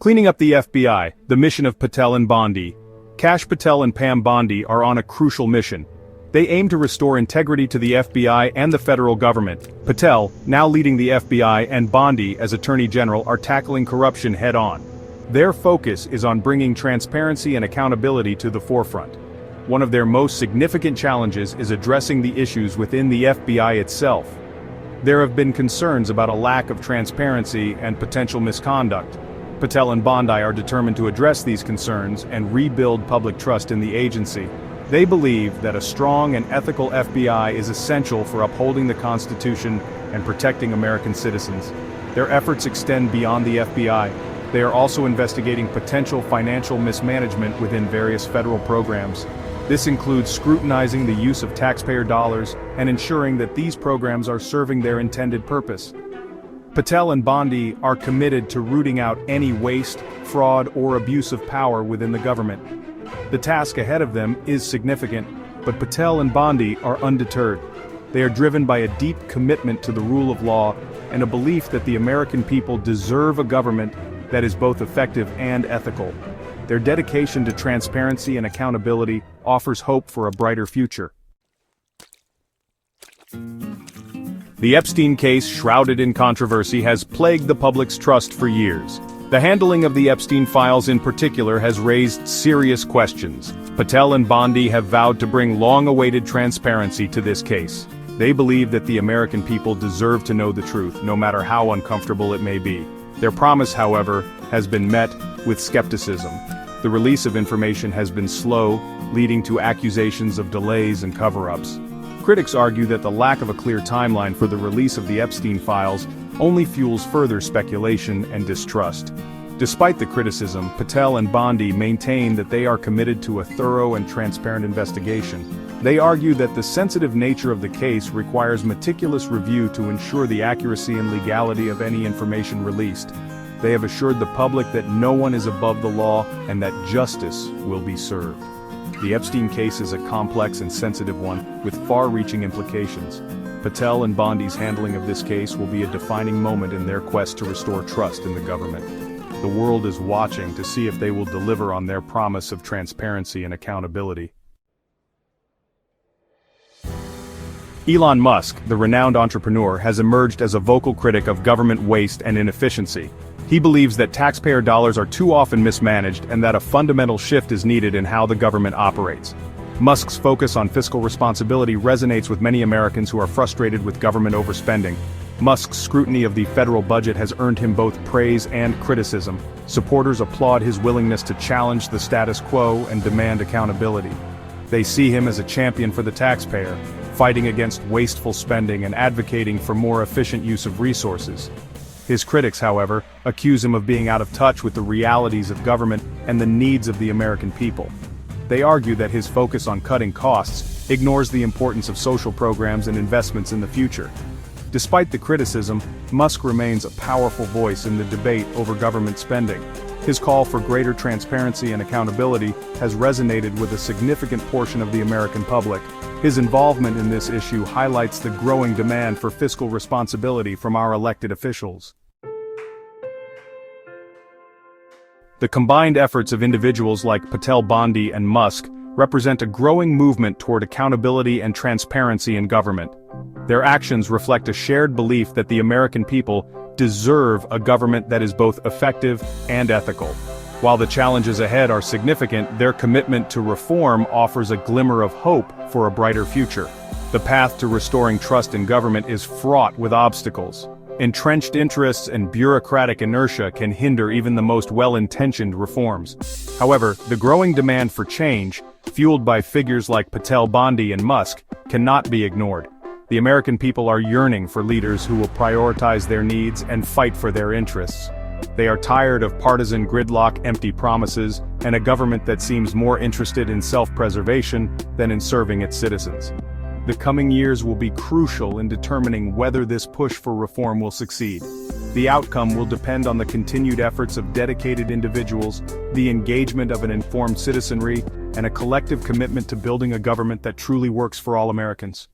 Cleaning up the FBI, the mission of Patel and Bondi. Kash Patel and Pam Bondi are on a crucial mission. They aim to restore integrity to the FBI and the federal government. Patel, now leading the FBI, and Bondi, as Attorney General, are tackling corruption head-on. Their focus is on bringing transparency and accountability to the forefront. One of their most significant challenges is addressing the issues within the FBI itself. There have been concerns about a lack of transparency and potential misconduct. Patel and Bondi are determined to address these concerns and rebuild public trust in the agency. They believe that a strong and ethical FBI is essential for upholding the Constitution and protecting American citizens. Their efforts extend beyond the FBI. They are also investigating potential financial mismanagement within various federal programs. This includes scrutinizing the use of taxpayer dollars and ensuring that these programs are serving their intended purpose. Patel and Bondi are committed to rooting out any waste, fraud, or abuse of power within the government. The task ahead of them is significant, but Patel and Bondi are undeterred. They are driven by a deep commitment to the rule of law and a belief that the American people deserve a government that is both effective and ethical. Their dedication to transparency and accountability offers hope for a brighter future. The Epstein case, shrouded in controversy, has plagued the public's trust for years. The handling of the Epstein files in particular has raised serious questions. Patel and Bondi have vowed to bring long-awaited transparency to this case. They believe that the American people deserve to know the truth, no matter how uncomfortable it may be. Their promise, however, has been met with skepticism. The release of information has been slow, leading to accusations of delays and cover-ups. Critics argue that the lack of a clear timeline for the release of the Epstein files only fuels further speculation and distrust. Despite the criticism, Patel and Bondi maintain that they are committed to a thorough and transparent investigation. They argue that the sensitive nature of the case requires meticulous review to ensure the accuracy and legality of any information released. They have assured the public that no one is above the law and that justice will be served. The Epstein case is a complex and sensitive one, with far-reaching implications. Patel and Bondi's handling of this case will be a defining moment in their quest to restore trust in the government. The world is watching to see if they will deliver on their promise of transparency and accountability. Elon Musk, the renowned entrepreneur, has emerged as a vocal critic of government waste and inefficiency. He believes that taxpayer dollars are too often mismanaged and that a fundamental shift is needed in how the government operates. Musk's focus on fiscal responsibility resonates with many Americans who are frustrated with government overspending. Musk's scrutiny of the federal budget has earned him both praise and criticism. Supporters applaud his willingness to challenge the status quo and demand accountability. They see him as a champion for the taxpayer, fighting against wasteful spending and advocating for more efficient use of resources. His critics, however, accuse him of being out of touch with the realities of government and the needs of the American people. They argue that his focus on cutting costs ignores the importance of social programs and investments in the future. Despite the criticism, Musk remains a powerful voice in the debate over government spending. His call for greater transparency and accountability has resonated with a significant portion of the American public. His involvement in this issue highlights the growing demand for fiscal responsibility from our elected officials. The combined efforts of individuals like Patel, Bondi, and Musk represent a growing movement toward accountability and transparency in government. Their actions reflect a shared belief that the American people deserve a government that is both effective and ethical. While the challenges ahead are significant, their commitment to reform offers a glimmer of hope for a brighter future. The path to restoring trust in government is fraught with obstacles. Entrenched interests and bureaucratic inertia can hinder even the most well-intentioned reforms. However, the growing demand for change, fueled by figures like Patel, Bondi, and Musk, cannot be ignored. The American people are yearning for leaders who will prioritize their needs and fight for their interests. They are tired of partisan gridlock, empty promises, and a government that seems more interested in self-preservation than in serving its citizens. The coming years will be crucial in determining whether this push for reform will succeed. The outcome will depend on the continued efforts of dedicated individuals, the engagement of an informed citizenry, and a collective commitment to building a government that truly works for all Americans.